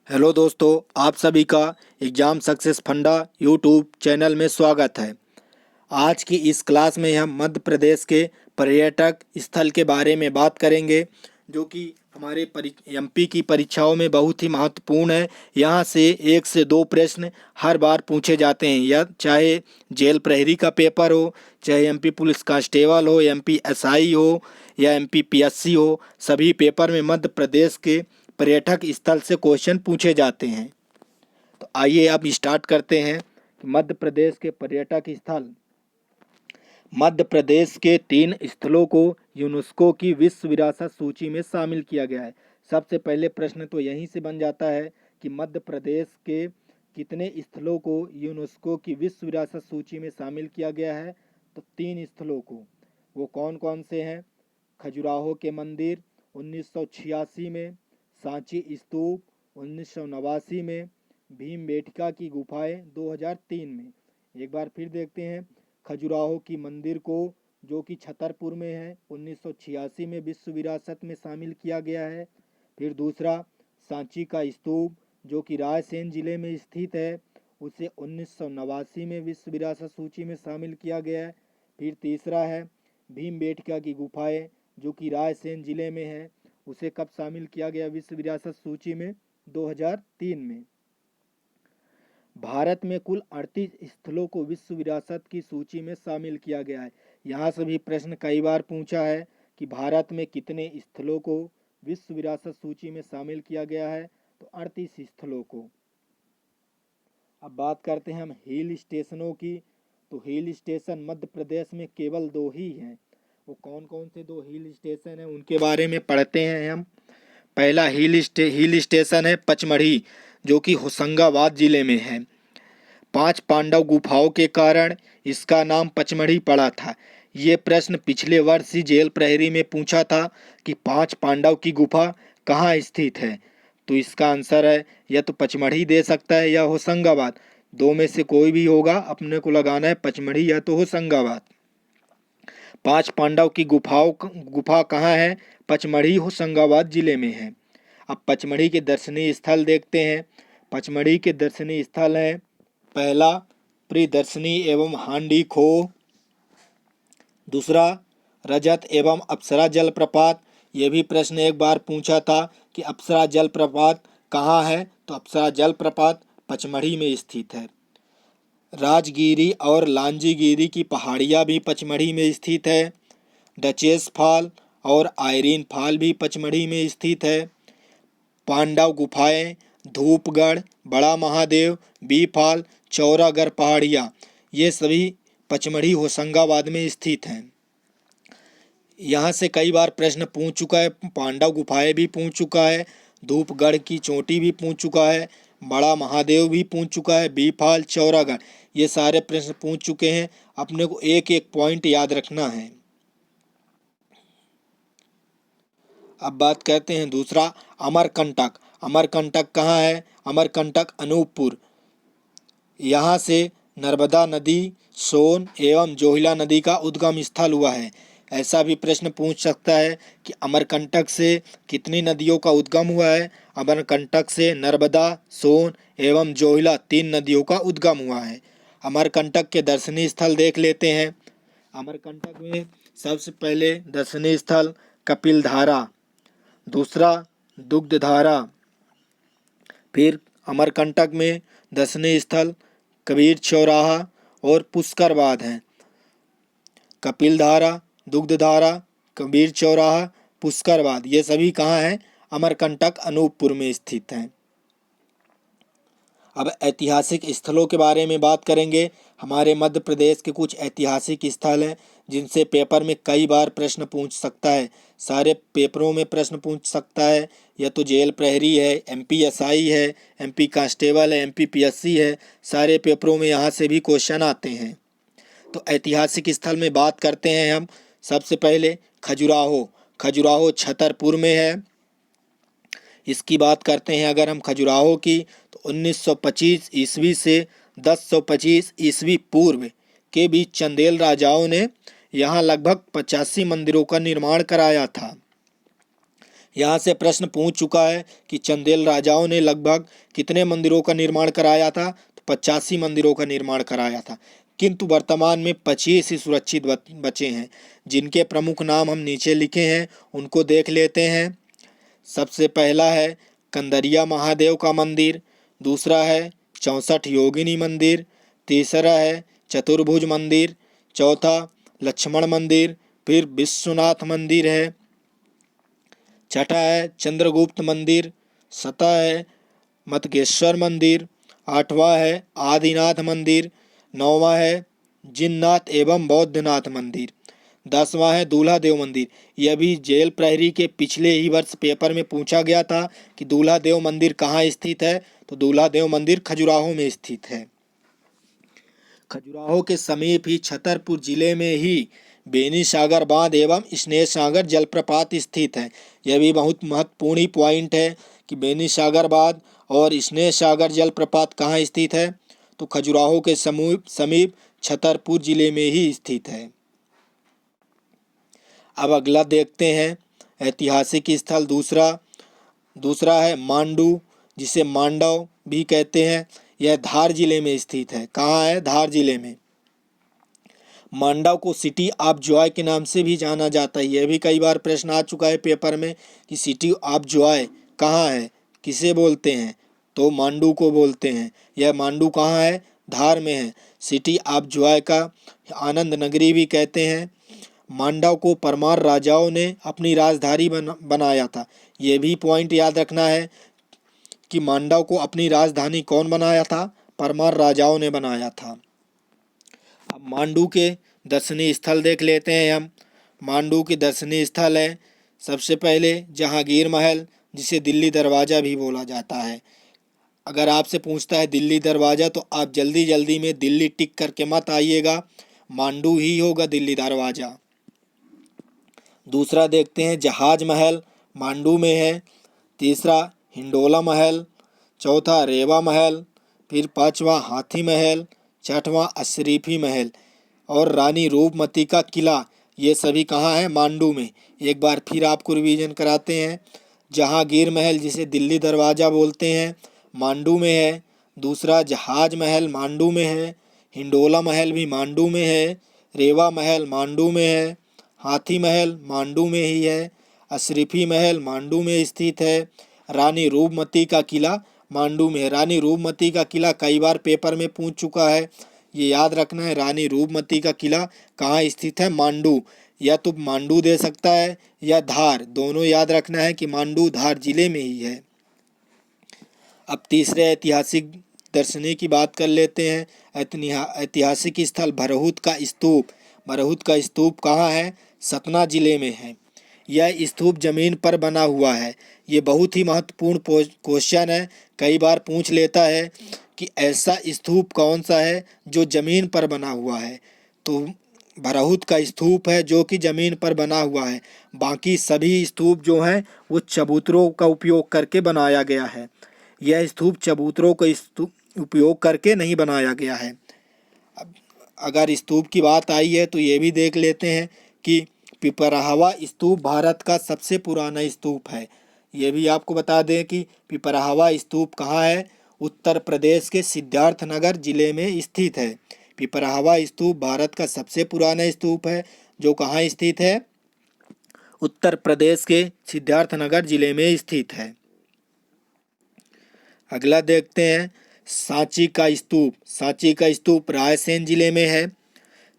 Hello दोस्तों, आप सभी का एग्ज़ाम सक्सेस फंडा यूट्यूब चैनल में स्वागत है। आज की इस क्लास में हम मध्य प्रदेश के पर्यटक स्थल के बारे में बात करेंगे, जो कि हमारे एमपी की परीक्षाओं में बहुत ही महत्वपूर्ण है। यहाँ से 1 से 2 प्रश्न हर बार पूछे जाते हैं, या चाहे जेल प्रहरी का पेपर हो, चाहे एमपी पुलिस कांस्टेबल हो, एमपी एसआई हो या एमपी पीएससी हो। सभी पेपर में मध्य प्रदेश के पर्यटक स्थल से क्वेश्चन पूछे जाते हैं। तो आइए अब स्टार्ट करते हैं कि मध्य प्रदेश के पर्यटक स्थल। मध्य प्रदेश के 3 स्थलों को यूनेस्को की विश्व विरासत सूची में शामिल किया गया है। सबसे पहले प्रश्न तो यहीं से बन जाता है कि मध्य प्रदेश के कितने स्थलों को यूनेस्को की विश्व विरासत सूची में शामिल किया गया है। तो 3 स्थलों को। वो कौन कौन से हैं? खजुराहो के मंदिर 1986 में, सांची स्तूप 1989 में, भीमबेटका की गुफाएं 2003 में। एक बार फिर देखते हैं। खजुराहो की मंदिर को, जो कि छतरपुर में है, 1986 में विश्व विरासत में शामिल किया गया है। फिर दूसरा, सांची का स्तूप, जो कि रायसेन जिले में स्थित है, उसे 1989 में विश्व विरासत सूची में शामिल किया गया है। फिर तीसरा है भीमबेटका की गुफाएं, जो कि रायसेन जिले में है, उसे कब शामिल किया गया विश्व विरासत सूची में? 2003 में। भारत में कुल 38 स्थलों को विश्व विरासत की सूची में शामिल किया गया है। यहाँ से भी प्रश्न कई बार पूछा है कि भारत में कितने स्थलों को विश्व विरासत सूची में शामिल किया गया है। तो 38 स्थलों को। अब बात करते हैं हम हिल स्टेशनों की। तो हिल स्टेशन मध्य प्रदेश में केवल 2 ही हैं। वो कौन कौन से 2 हिल स्टेशन हैं, उनके बारे में पढ़ते हैं हम। पहला हिल स्टेशन है पचमढ़ी, जो कि होशंगाबाद जिले में है। 5 पांडव गुफाओं के कारण इसका नाम पचमढ़ी पड़ा था। ये प्रश्न पिछले वर्ष ही जेल प्रहरी में पूछा था कि 5 पांडव की गुफा कहाँ स्थित है। तो इसका आंसर है या तो पचमढ़ी दे सकता है या होशंगाबाद। 2 में से कोई भी होगा, अपने को लगाना है पचमढ़ी या तो होशंगाबाद। 5 पांडव की गुफा कहाँ है? पचमढ़ी होशंगाबाद जिले में है। अब पचमढ़ी के दर्शनीय स्थल देखते हैं। पचमढ़ी के दर्शनीय स्थल हैं, पहला प्रियदर्शनी एवं हांडी खो, दूसरा रजत एवं अप्सरा जलप्रपात। ये भी प्रश्न एक बार पूछा था कि अप्सरा जलप्रपात कहाँ है। तो अप्सरा जलप्रपात पचमढ़ी में स्थित है। राजगिरी और लांजीगिरी की पहाड़ियाँ भी पचमढ़ी में स्थित है। डचेस फॉल और आयरीन फॉल भी पचमढ़ी में स्थित है। पांडव गुफाएं, धूपगढ़, बड़ा महादेव, बी फॉल, चौरागढ़ पहाड़ियाँ, ये सभी पचमढ़ी होशंगाबाद में स्थित हैं। यहाँ से कई बार प्रश्न पूछ चुका है। पांडव गुफाएं भी पूछ चुका है, धूपगढ़ की चोटी भी पूछ चुका है, बड़ा महादेव भी पूछ चुका है, बी फॉल, चौरागढ़, ये सारे प्रश्न पूछ चुके हैं। अपने को एक एक पॉइंट याद रखना है। अब बात करते हैं दूसरा, अमरकंटक। अमरकंटक कहाँ है? अमरकंटक अनूपपुर। यहाँ से नर्मदा नदी, सोन एवं जोहिला नदी का उद्गम स्थल हुआ है। ऐसा भी प्रश्न पूछ सकता है कि अमरकंटक से कितनी नदियों का उद्गम हुआ है। अमरकंटक से नर्मदा, सोन एवं जोहिला 3 नदियों का उद्गम हुआ है। अमरकंटक के दर्शनीय स्थल देख लेते हैं। अमरकंटक में सबसे पहले दर्शनीय स्थल कपिलधारा, दूसरा दुग्धधारा। फिर अमरकंटक में दर्शनीय स्थल कबीर चौराहा और पुष्करबाद हैं। कपिलधारा, दुग्धधारा, कबीर चौराहा, पुष्करबाद, ये सभी कहाँ हैं? अमरकंटक अनूपपुर में स्थित हैं। अब ऐतिहासिक स्थलों के बारे में बात करेंगे। हमारे मध्य प्रदेश के कुछ ऐतिहासिक स्थल हैं जिनसे पेपर में कई बार प्रश्न पूछ सकता है। सारे पेपरों में प्रश्न पूछ सकता है, या तो जेल प्रहरी है, एमपी एसआई है, एमपी कांस्टेबल है, एमपी पीएससी है। सारे पेपरों में यहाँ से भी क्वेश्चन आते हैं। तो ऐतिहासिक स्थल में बात करते हैं हम। सबसे पहले खजुराहो। खजुराहो छतरपुर में है। इसकी बात करते हैं अगर हम खजुराहो की, तो 1925 ईस्वी से 1025 ईस्वी पूर्व के बीच चंदेल राजाओं ने यहाँ लगभग 85 मंदिरों का निर्माण कराया था। यहाँ से प्रश्न पूछ चुका है कि चंदेल राजाओं ने लगभग कितने मंदिरों का निर्माण कराया था, तो 85 मंदिरों का निर्माण कराया था, किंतु वर्तमान में 25 ही सुरक्षित बचे हैं, जिनके प्रमुख नाम हम नीचे लिखे हैं, उनको देख लेते हैं। सबसे पहला है कंदरिया महादेव का मंदिर, दूसरा है 64 योगिनी मंदिर, तीसरा है चतुर्भुज मंदिर, चौथा लक्ष्मण मंदिर, फिर विश्वनाथ मंदिर है, छठा है चंद्रगुप्त मंदिर, सतः है मतगेश्वर मंदिर, आठवां है आदिनाथ मंदिर, नौवां है जिननाथ एवं बौद्धनाथ मंदिर, 10वां है दूल्हा देव मंदिर। यह भी जेल प्रहरी के पिछले ही वर्ष पेपर में पूछा गया था कि दूल्हा देव मंदिर कहाँ स्थित है, तो दूल्हा देव मंदिर खजुराहो में स्थित है। खजुराहो के समीप ही छतरपुर जिले में ही बेनी सागर बांध एवं स्नेह सागर जलप्रपात स्थित है। यह भी बहुत महत्वपूर्ण ही पॉइंट है कि बेनी सागर बांध और स्नेह सागर जलप्रपात कहाँ स्थित है, तो खजुराहो के समीप छतरपुर जिले में ही स्थित है। अब अगला देखते हैं ऐतिहासिक स्थल दूसरा है मांडू, जिसे मांडव भी कहते हैं। यह धार जिले में स्थित है। कहाँ है? धार जिले में। मांडव को सिटी ऑफ जॉय के नाम से भी जाना जाता है। यह भी कई बार प्रश्न आ चुका है पेपर में कि सिटी ऑफ जॉय कहाँ है, किसे बोलते हैं, तो मांडू को बोलते हैं। यह मांडू कहाँ है? धार में है। सिटी ऑफ जॉय का आनंद नगरी भी कहते हैं। मांडव को परमार राजाओं ने अपनी राजधानी बनाया था। यह भी पॉइंट याद रखना है कि मांडव को अपनी राजधानी कौन बनाया था? परमार राजाओं ने बनाया था। अब मांडू के दर्शनीय स्थल देख लेते हैं हम। मांडू के दर्शनीय स्थल है सबसे पहले जहांगीर महल, जिसे दिल्ली दरवाज़ा भी बोला जाता है। अगर आपसे पूछता है दिल्ली दरवाज़ा, तो आप जल्दी जल्दी में दिल्ली टिक करके मत आइएगा, मांडू ही होगा दिल्ली दरवाज़ा। दूसरा देखते हैं जहाज महल, मांडू में है। तीसरा हिंडोला महल, चौथा रेवा महल, फिर पांचवा हाथी महल, छठवां अशरीफी महल और रानी रूपमती का किला। ये सभी कहाँ है? मांडू में। एक बार फिर आपको रिवीजन कराते हैं। जहांगीर महल, जिसे दिल्ली दरवाज़ा बोलते हैं, मांडू में है। दूसरा जहाज महल मांडू में है। हिंडोला महल भी मांडू में है। रेवा महल मांडू में है। हाथी महल मांडू में ही है। अशरीफी महल मांडू में स्थित है। रानी रूपमती का किला मांडू में है। रानी रूपमती का किला कई बार पेपर में पूछ चुका है, ये याद रखना है। रानी रूपमती का किला कहाँ स्थित है? मांडू। या तो मांडू दे सकता है या धार, दोनों याद रखना है कि मांडू धार जिले में ही है। अब तीसरे ऐतिहासिक दर्शनीय की बात कर लेते हैं। ऐतिहासिक स्थल भरहुत का स्तूप। भरहुत का स्तूप कहाँ है? सतना जिले में है। यह स्तूप जमीन पर बना हुआ है। ये बहुत ही महत्वपूर्ण क्वेश्चन है, कई बार पूछ लेता है कि ऐसा स्तूप कौन सा है जो जमीन पर बना हुआ है, तो भरहुत का स्तूप है जो कि जमीन पर बना हुआ है। बाकी सभी स्तूप जो हैं वो चबूतरों का उपयोग करके बनाया गया है। यह स्तूप चबूतरों का उपयोग करके नहीं बनाया गया है। अब अगर स्तूप की बात आई है तो ये भी देख लेते हैं कि पिपराहवा स्तूप भारत का सबसे पुराना स्तूप है। ये भी आपको बता दें कि पिपराहवा स्तूप कहाँ है? उत्तर प्रदेश के सिद्धार्थनगर जिले में स्थित है। पिपराहवा स्तूप भारत का सबसे पुराना स्तूप है, जो कहाँ स्थित है? उत्तर प्रदेश के सिद्धार्थनगर जिले में स्थित है। अगला देखते हैं सांची का स्तूप। सांची का स्तूप रायसेन जिले में है।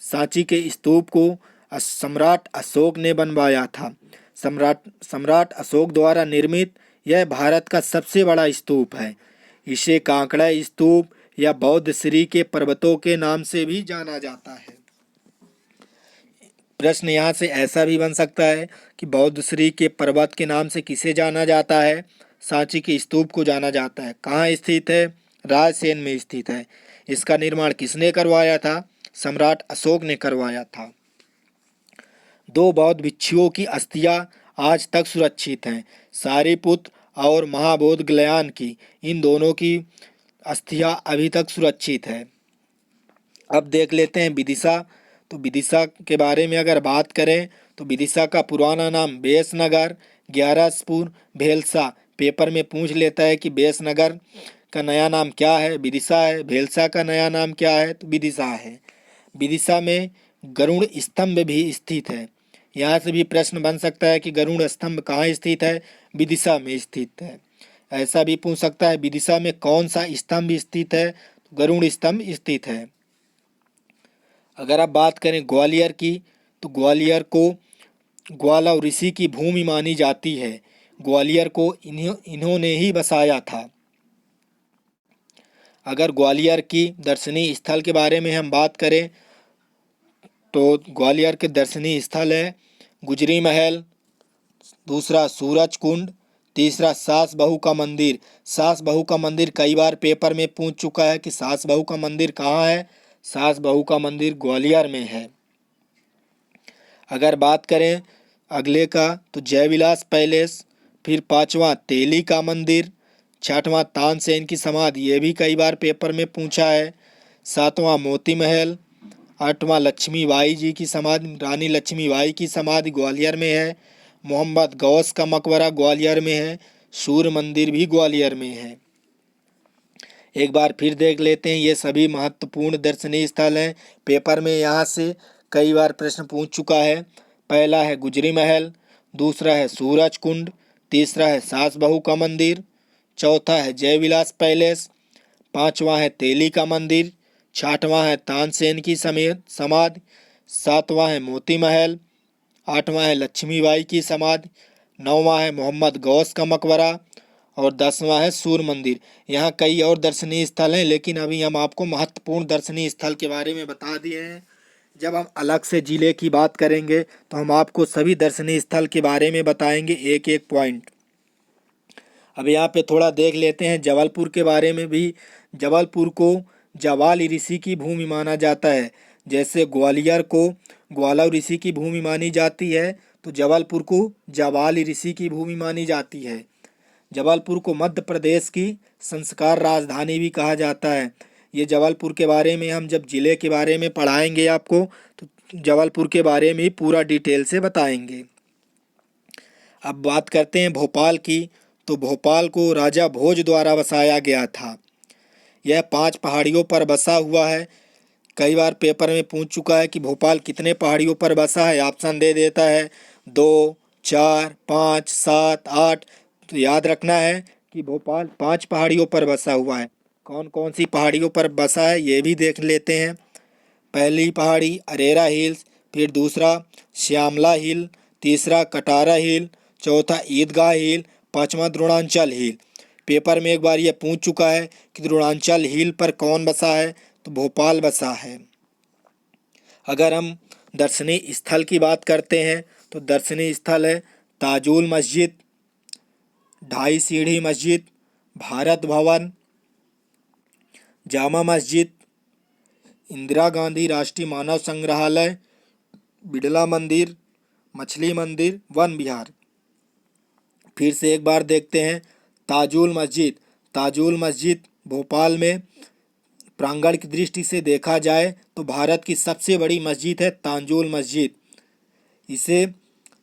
सांची के स्तूप को सम्राट अशोक ने बनवाया था। सम्राट अशोक द्वारा निर्मित यह भारत का सबसे बड़ा स्तूप है। इसे कांकड़ा स्तूप या बौद्ध श्री के पर्वतों के नाम से भी जाना जाता है। प्रश्न यहाँ से ऐसा भी बन सकता है कि बौद्ध श्री के पर्वत के नाम से किसे जाना जाता है? सांची के स्तूप को जाना जाता है। कहाँ स्थित है? रायसेन में स्थित है। इसका निर्माण किसने करवाया था? सम्राट अशोक ने करवाया था। 2 बौद्ध भिक्षुओं की अस्थियां आज तक सुरक्षित हैं, सारिपुत्र और महाबोधगयान की। इन दोनों की अस्थियां अभी तक सुरक्षित है। अब देख लेते हैं विदिशा। तो विदिशा के बारे में अगर बात करें तो विदिशा का पुराना नाम बेसनगर, ग्यारसपुर भेलसा पेपर में पूछ लेता है कि बेसनगर का नया नाम क्या है, विदिशा है। भेलसा का नया नाम क्या है, तो विदिशा है। विदिशा में गरुड़ स्तंभ भी स्थित है। यहाँ से भी प्रश्न बन सकता है कि गरुड़ स्तंभ कहाँ स्थित है, विदिशा में स्थित है। ऐसा भी पूछ सकता है विदिशा में कौन सा स्तंभ स्थित है, तो गरुड़ स्तंभ स्थित है। अगर आप बात करें ग्वालियर की, तो ग्वालियर को ग्वाला ऋषि की भूमि मानी जाती है। ग्वालियर को इन्होंने ही बसाया था। अगर ग्वालियर की दर्शनीय स्थल के बारे में हम बात करें, तो ग्वालियर के दर्शनीय स्थल है गुजरी महल, दूसरा सूरज कुंड, तीसरा सास बहू का मंदिर। सास बहू का मंदिर कई बार पेपर में पूछ चुका है कि सास बहू का मंदिर कहाँ है। सास बहू का मंदिर ग्वालियर में है। अगर बात करें अगले का, तो जयविलास पैलेस, फिर पांचवा तेली का मंदिर, छठवां तानसेन की समाधि, ये भी कई बार पेपर में पूछा है। सातवां मोती महल, आठवां लक्ष्मीबाई जी की समाधि, रानी लक्ष्मीबाई की समाधि ग्वालियर में है। मोहम्मद गौस का मकबरा ग्वालियर में है। सूर्य मंदिर भी ग्वालियर में है। एक बार फिर देख लेते हैं, ये सभी महत्वपूर्ण दर्शनीय स्थल हैं। पेपर में यहाँ से कई बार प्रश्न पूछ चुका है। पहला है गुजरी महल, दूसरा है सूरज कुंड, तीसरा है सास बहू का मंदिर, चौथा है जयविलास पैलेस, पांचवा है तेली का मंदिर, छठवां है तानसेन की समाधि, सातवां है मोती महल, आठवां है लक्ष्मीबाई की समाधि, नौवां है मोहम्मद गौस का मकबरा और 10वां है सूर्य मंदिर। यहाँ कई और दर्शनीय स्थल हैं, लेकिन अभी हम आपको महत्वपूर्ण दर्शनीय स्थल के बारे में बता दिए हैं। जब हम अलग से जिले की बात करेंगे तो हम आपको सभी दर्शनीय स्थल के बारे में बताएंगे, एक एक पॉइंट। अब यहाँ पे थोड़ा देख लेते हैं जबलपुर के बारे में भी। जबलपुर को जवाल ऋषि की भूमि माना जाता है। जैसे ग्वालियर को ग्वाला ऋषि की भूमि मानी जाती है, तो जबलपुर को जवाल ऋषि की भूमि मानी जाती है। जबलपुर को मध्य प्रदेश की संस्कार राजधानी भी कहा जाता है। ये जबलपुर के बारे में हम जब ज़िले के बारे में पढ़ाएंगे आपको, तो जबलपुर के बारे में पूरा डिटेल से बताएंगे। अब बात करते हैं भोपाल की, तो भोपाल को राजा भोज द्वारा बसाया गया था। यह 5 पहाड़ियों पर बसा हुआ है। कई बार पेपर में पूछ चुका है कि भोपाल कितने पहाड़ियों पर बसा है। ऑप्शन दे देता है 2, 4, 5, 7, 8। तो याद रखना है कि भोपाल 5 पहाड़ियों पर बसा हुआ है। कौन कौन सी पहाड़ियों पर बसा है ये भी देख लेते हैं। पहली पहाड़ी अरेरा हिल्स, फिर दूसरा श्यामला हिल, तीसरा कटारा हिल, चौथा ईदगाह हिल, पांचवा द्रोणांचल हिल। पेपर में एक बार ये पूछ चुका है कि द्रोणांचल हिल पर कौन बसा है, तो भोपाल बसा है। अगर हम दर्शनीय स्थल की बात करते हैं, तो दर्शनीय स्थल है ताजुल मस्जिद, ढाई सीढ़ी मस्जिद, भारत भवन, जामा मस्जिद, इंदिरा गांधी राष्ट्रीय मानव संग्रहालय, बिड़ला मंदिर, मछली मंदिर, वन विहार। फिर से एक बार देखते हैं ताजुल मस्जिद। ताजुल मस्जिद भोपाल में प्रांगण की दृष्टि से देखा जाए तो भारत की सबसे बड़ी मस्जिद है ताजुल मस्जिद। इसे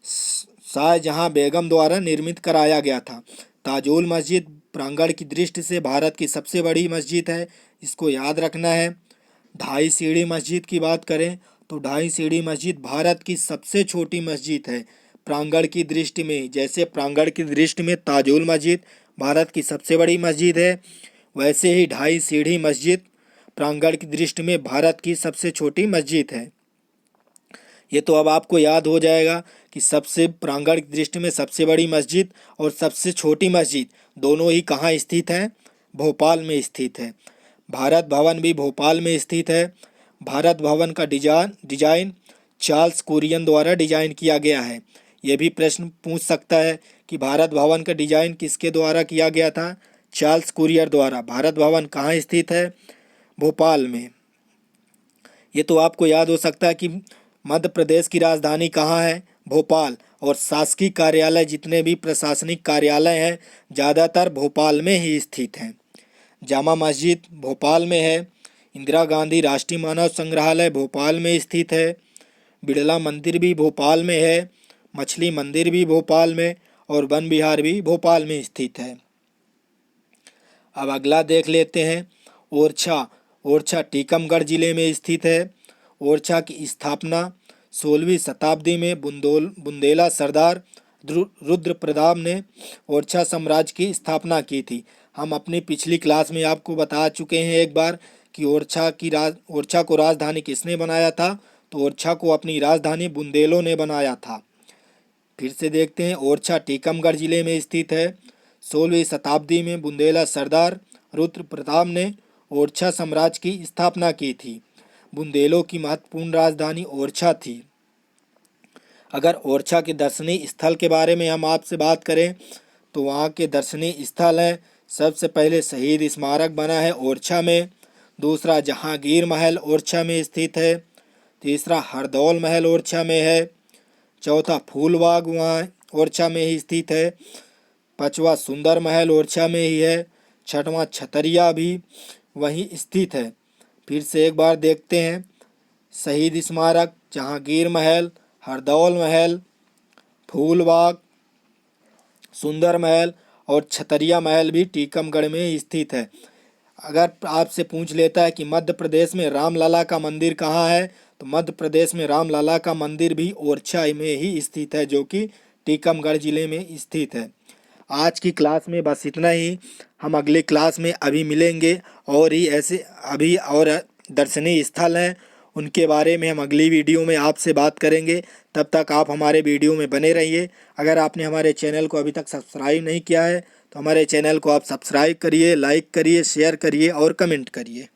शाहजहां बेगम द्वारा निर्मित कराया गया था। ताजुल मस्जिद प्रांगण की दृष्टि से भारत की सबसे बड़ी मस्जिद है, इसको याद रखना है। ढाई सीढ़ी मस्जिद की बात करें तो ढाई सीढ़ी मस्जिद भारत की सबसे छोटी मस्जिद है प्रांगण की दृष्टि में। जैसे प्रांगण की दृष्टि में ताजुल मस्जिद भारत की सबसे बड़ी मस्जिद है, वैसे ही ढाई सीढ़ी मस्जिद प्रांगण की दृष्टि में भारत की सबसे छोटी मस्जिद है। ये तो अब आपको याद हो जाएगा कि सबसे प्रांगण की दृष्टि में सबसे बड़ी मस्जिद और सबसे छोटी मस्जिद दोनों ही कहाँ स्थित हैं, भोपाल में स्थित है। भारत भवन भी भोपाल में स्थित है। भारत भवन का डिजाइन चार्ल्स कुरियन द्वारा डिजाइन किया गया है। यह भी प्रश्न पूछ सकता है कि भारत भवन का डिजाइन किसके द्वारा किया गया था, चार्ल्स कुरियन द्वारा। भारत भवन कहाँ स्थित है, भोपाल में। ये तो आपको याद हो सकता है कि मध्य प्रदेश की राजधानी कहाँ है, भोपाल। और शासकीय कार्यालय जितने भी प्रशासनिक कार्यालय हैं ज़्यादातर भोपाल में ही स्थित हैं। जामा मस्जिद भोपाल में है। इंदिरा गांधी राष्ट्रीय मानव संग्रहालय भोपाल में स्थित है। बिड़ला मंदिर भी भोपाल में है। मछली मंदिर भी भोपाल में और वन विहार भी भोपाल में स्थित है। अब अगला देख लेते हैं ओरछा। ओरछा टीकमगढ़ जिले में स्थित है। ओरछा की स्थापना 16वीं शताब्दी में बुंदेला सरदार रुद्र प्रताप ने ओरछा साम्राज्य की स्थापना की थी। हम अपनी पिछली क्लास में आपको बता चुके हैं एक बार कि ओरछा को राजधानी किसने बनाया था, तो ओरछा को अपनी राजधानी बुंदेलों ने बनाया था। फिर से देखते हैं, ओरछा टीकमगढ़ जिले में स्थित है। 16वीं शताब्दी में बुंदेला सरदार रुद्र प्रताप ने ओरछा साम्राज्य की स्थापना की थी। बुंदेलों की महत्वपूर्ण राजधानी ओरछा थी। अगर ओरछा के दर्शनीय स्थल के बारे में हम आपसे बात करें तो वहाँ के दर्शनीय स्थल हैं, सबसे पहले शहीद स्मारक बना है ओरछा में। दूसरा जहांगीर महल ओरछा में स्थित है। तीसरा हरदौल महल ओरछा में है। चौथा फूलबाग वहाँ ओरछा में ही स्थित है। पांचवा सुंदर महल ओरछा में ही है। छठवां छतरिया भी वहीं स्थित है। फिर से एक बार देखते हैं, शहीद स्मारक, जहांगीर महल, हरदौल महल, फूलबाग, सुंदर महल और छतरिया महल भी टीकमगढ़ में स्थित है। अगर आपसे पूछ लेता है कि मध्य प्रदेश में रामलला का मंदिर कहाँ है, तो मध्य प्रदेश में रामलला का मंदिर भी ओरछा में ही स्थित है, जो कि टीकमगढ़ जिले में स्थित है। आज की क्लास में बस इतना ही। हम अगले क्लास में अभी मिलेंगे और ही ऐसे अभी और दर्शनीय स्थल हैं, उनके बारे में हम अगली वीडियो में आपसे बात करेंगे। तब तक आप हमारे वीडियो में बने रहिए। अगर आपने हमारे चैनल को अभी तक सब्सक्राइब नहीं किया है तो हमारे चैनल को आप सब्सक्राइब करिए, लाइक करिए, शेयर करिए और कमेंट करिए।